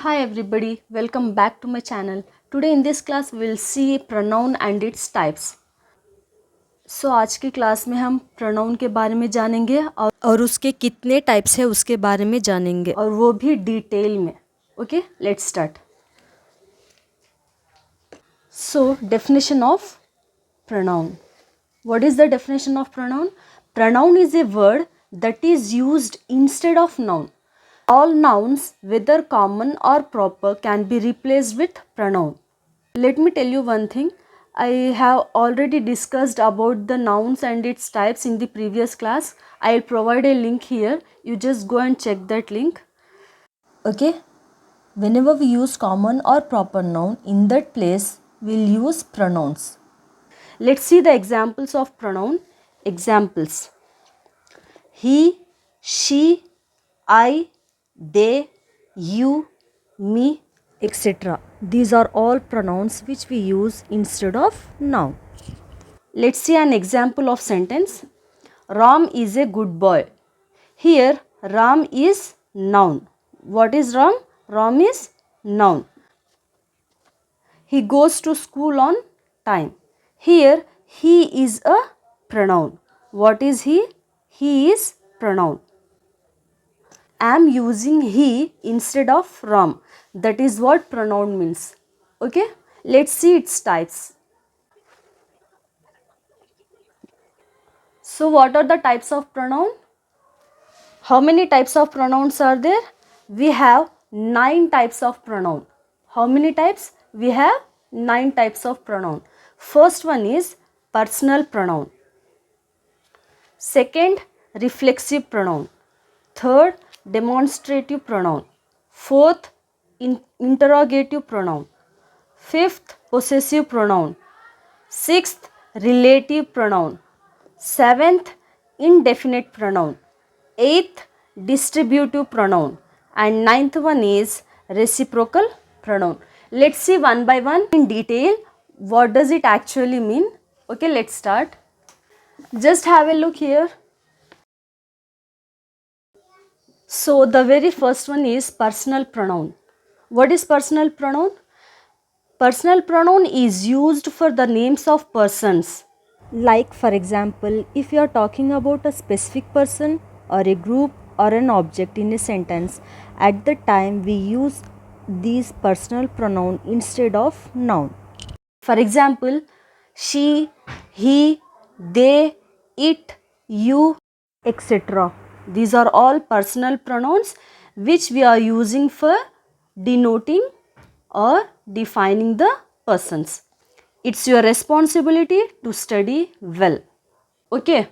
Hi everybody, welcome back to my channel. Today in this class we will see pronoun and its types. So आज की class में हम pronoun के बारे में जानेंगे और उसके कितने टाइप्स है उसके बारे में जानेंगे और वो भी डिटेल में. Okay, let's start. So definition of pronoun. What is the definition of pronoun? Pronoun is a word that is used instead of noun. All nouns, whether common or proper, can be replaced with pronoun. Let me tell you one thing. I have already discussed about the nouns and its types in the previous class. I'll provide a link here. You just go and check that link. Okay. Whenever we use common or proper noun, in that place we'll use pronouns. Let's see the examples of pronoun. Examples: he, she, I, they, you, me, etc. These are all pronouns which we use instead of noun. Let's see an example of sentence. Ram is a good boy. Here Ram is noun. What is Ram? Ram is noun. He goes to school on time. Here he is a pronoun. What is he? He is pronoun. I am using he instead of Ram. That is what pronoun means. Okay, let's see its types. So what are the types of pronoun? How many types of pronouns are there? We have 9 types of pronoun. How many types? We have 9 types of pronoun. First one is personal pronoun. Second, reflexive pronoun. Third, demonstrative pronoun. Fourth, interrogative pronoun. Fifth, possessive pronoun. Sixth, relative pronoun. Seventh, indefinite pronoun. Eighth, distributive pronoun. And ninth one is reciprocal pronoun. Let's see one by one in detail what does it actually mean. Okay, let's start. Just have a look here. So the very first one is personal pronoun. What is personal pronoun? Personal pronoun is used for the names of persons. Like for example, if you are talking about a specific person or a group or an object in a sentence, at the time we use these personal pronoun instead of noun. For example, she, he, they, it, you, etc. These are all personal pronouns which we are using for denoting or defining the persons. It's your responsibility to study well. Okay.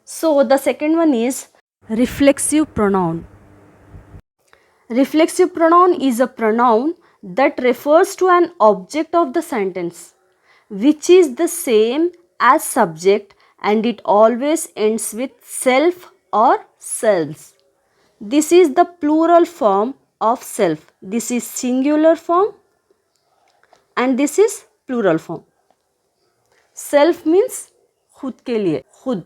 So the second one is reflexive pronoun. Reflexive pronoun is a pronoun that refers to an object of the sentence which is the same as subject and it always ends with self or selves. This is the plural form of self. This is singular form and this is plural form. Self means खुद के लिए, खुद,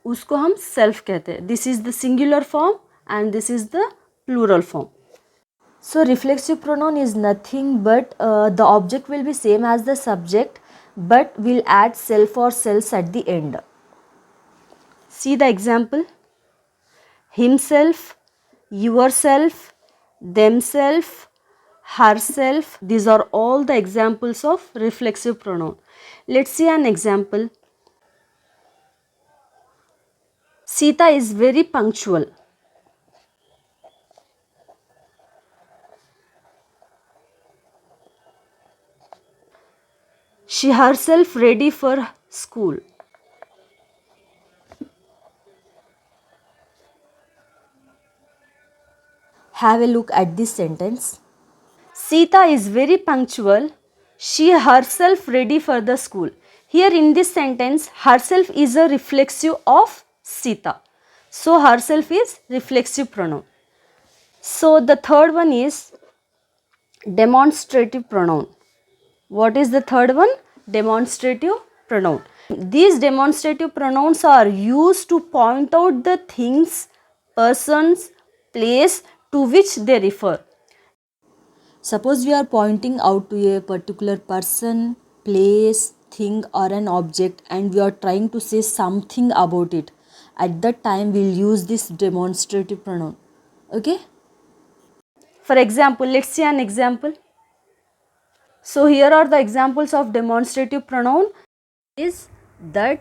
उसको हम self कहते हैं. This is the singular form and this is the plural form. So reflexive pronoun is nothing but the object will be same as the subject but we'll add self or selves at the end. See the example. Himself, yourself, themself, herself. These are all the examples of reflexive pronoun. Let's see an example. Sita is very punctual. She herself ready for school. Have a look at this sentence. Sita is very punctual. She herself ready for the school. Here in this sentence, herself is a reflexive of Sita. So herself is reflexive pronoun. So the third one is demonstrative pronoun. What is the third one? Demonstrative pronoun. These demonstrative pronouns are used to point out the things, persons, place to which they refer. Suppose we are pointing out to a particular person, place, thing or an object and we are trying to say something about it. At that time we'll use this demonstrative pronoun. Okay? For example, let's see an example. So here are the examples of demonstrative pronoun. Is, that,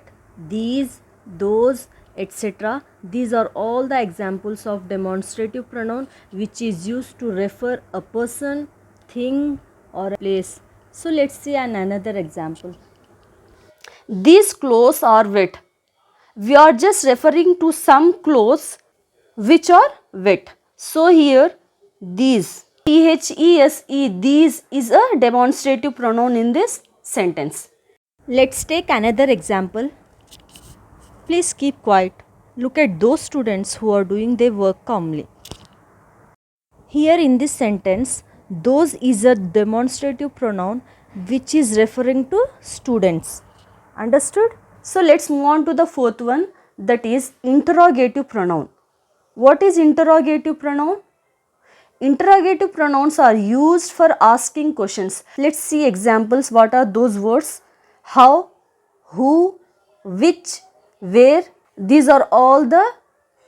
these, those, etc. These are all the examples of demonstrative pronoun which is used to refer a person, thing or a place. So let's see another example. These clothes are wet. We are just referring to some clothes which are wet. So here these, these is a demonstrative pronoun in this sentence. Let's take another example. Please keep quiet. Look at those students who are doing their work calmly. Here in this sentence, those is a demonstrative pronoun which is referring to students. Understood? So let's move on to the fourth one, that is interrogative pronoun. What is interrogative pronoun? Interrogative pronouns are used for asking questions. Let's see examples. What are those words? How, who, which, where. These are all the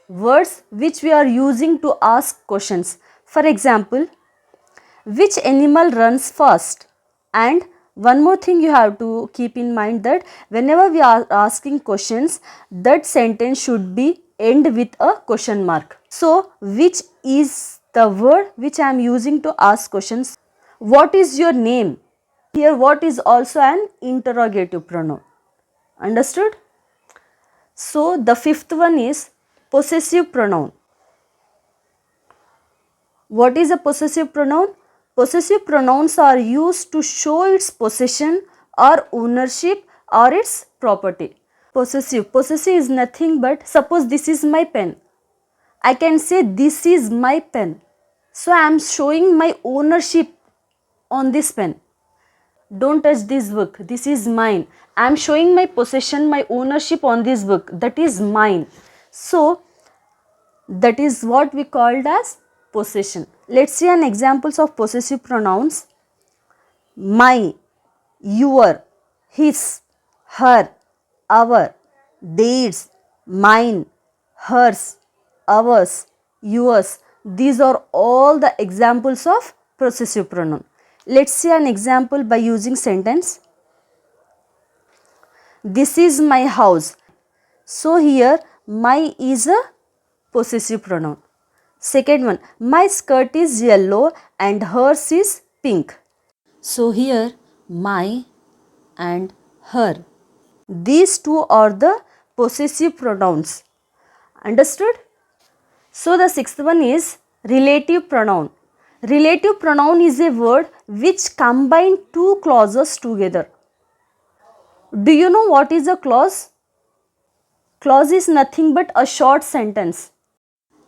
words which we are using to ask questions. For example, which animal runs fast? And one more thing you have to keep in mind, that whenever we are asking questions, that sentence should be end with a question mark. So which is the word which I am using to ask questions. What is your name? Here what is also an interrogative pronoun. Understood? So the fifth one is possessive pronoun. What is a possessive pronoun? Possessive pronouns are used to show its possession or ownership or its property. Possessive is nothing but, suppose this is my pen. I can say this is my pen. So I am showing my ownership on this pen. Don't touch this book. This is mine. I am showing my possession, my ownership on this book. That is mine. So that is what we called as possession. Let's see an examples of possessive pronouns. My, your, his, her, our, theirs, mine, hers, ours, yours. These are all the examples of possessive pronoun. Let's see an example by using sentence. This is my house. So here my is a possessive pronoun. Second one, my skirt is yellow and hers is pink. So here my and her, these two are the possessive pronouns. Understood? So the sixth one is relative pronoun. Relative pronoun is a word which combine two clauses together. Do you know what is a clause? Clause is nothing but a short sentence.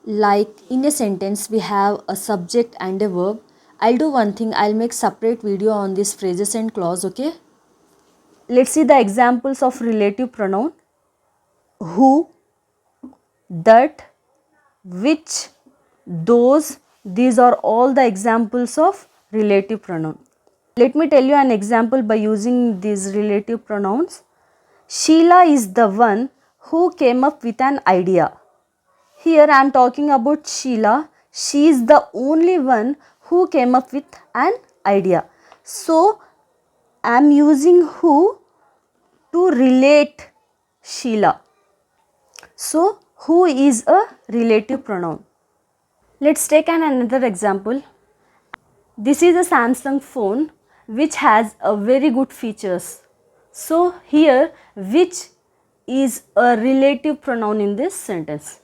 Like in a sentence we have a subject and a verb. I'll do one thing, I'll make separate video on these phrases and clause, okay? Let's see the examples of relative pronoun. Who, that, which, those. These are all the examples of relative pronoun. Let me tell you an example by using these relative pronouns. Sheila is the one who came up with an idea. Here I am talking about Sheila. She is the only one who came up with an idea. So I am using who to relate Sheila. So who is a relative pronoun. Let's take another example. This is a Samsung phone which has a very good features. So here which is a relative pronoun in this sentence.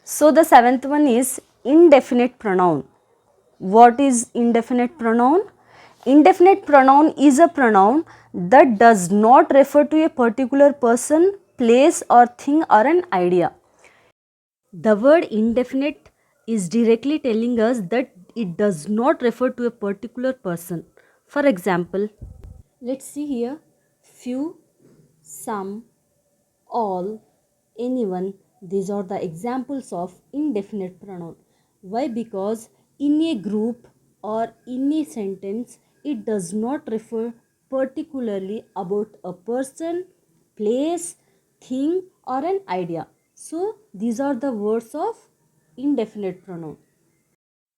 So the seventh one is indefinite pronoun. What is indefinite pronoun? Indefinite pronoun is a pronoun that does not refer to a particular person, place or thing or an idea. The word indefinite is directly telling us that it does not refer to a particular person. For example, let's see here, few, some, all, anyone. These are the examples of indefinite pronoun. Why? Because in a group or in a sentence, it does not refer particularly about a person, place, thing, or an idea. So, these are the words of indefinite pronoun.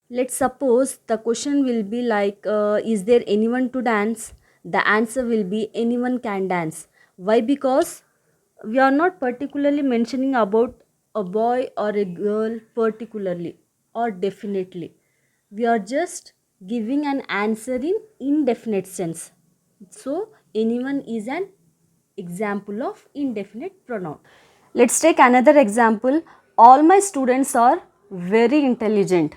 Let's suppose the question will be like, is there anyone to dance? The answer will be anyone can dance. Why? Because we are not particularly mentioning about a boy or a girl particularly or definitely. We are just giving an answer in indefinite sense. So anyone is an example of indefinite pronoun. Let's take another example. All my students are very intelligent.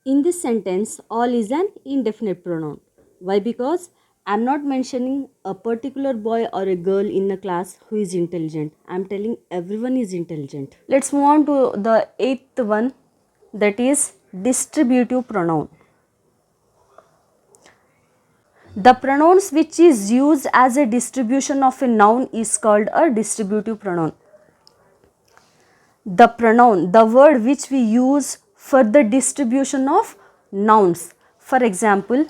In this sentence, all is an indefinite pronoun. Why? Because I'm not mentioning a particular boy or a girl in a class who is intelligent. I'm telling everyone is intelligent. Let's move on to the eighth one, that is distributive pronoun. The pronouns which is used as a distribution of a noun is called a distributive pronoun. The pronoun, the word which we use for the distribution of nouns. For example,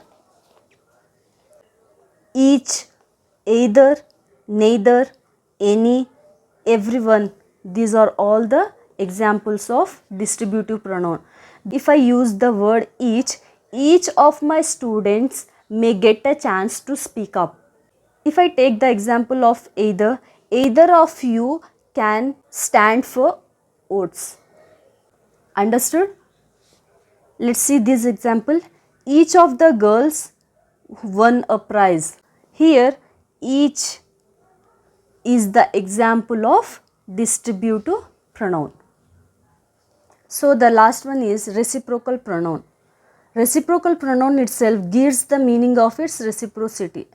each, either, neither, any, everyone. These are all the examples of distributive pronoun. If I use the word each of my students may get a chance to speak up. If I take the example of either of you can stand for oats. Understood? Let's see this example. Each of the girls won a prize. Here, each is the example of distributive pronoun. So, the last one is reciprocal pronoun. Reciprocal pronoun itself gives the meaning of its reciprocity.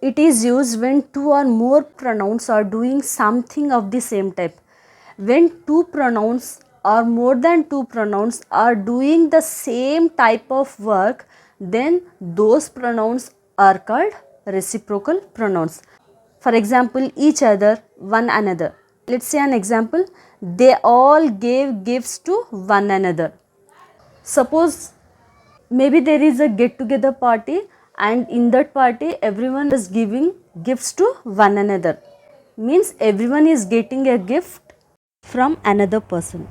It is used when two or more pronouns are doing something of the same type. When two pronouns or more than two pronouns are doing the same type of work, then those pronouns are called reciprocal pronouns. For example, each other, one another. Let's say an example. They all gave gifts to one another. Suppose maybe there is a get together party, and in that party everyone is giving gifts to one another. Means everyone is getting a gift from another person.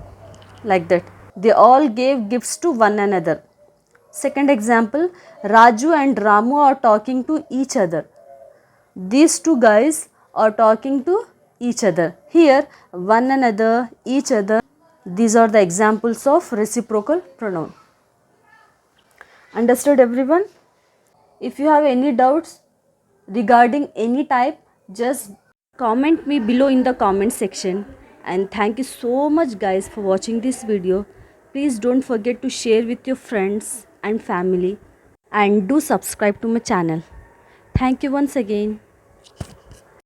Like that. They all gave gifts to one another. Second example, Raju and Ramu are talking to each other. These two guys are talking to each other. Here, one another, each other, these are the examples of reciprocal pronoun. Understood, everyone? If you have any doubts regarding any type, just comment me below in the comment section. And thank you so much guys for watching this video. Please don't forget to share with your friends and family, and do subscribe to my channel. Thank you once again.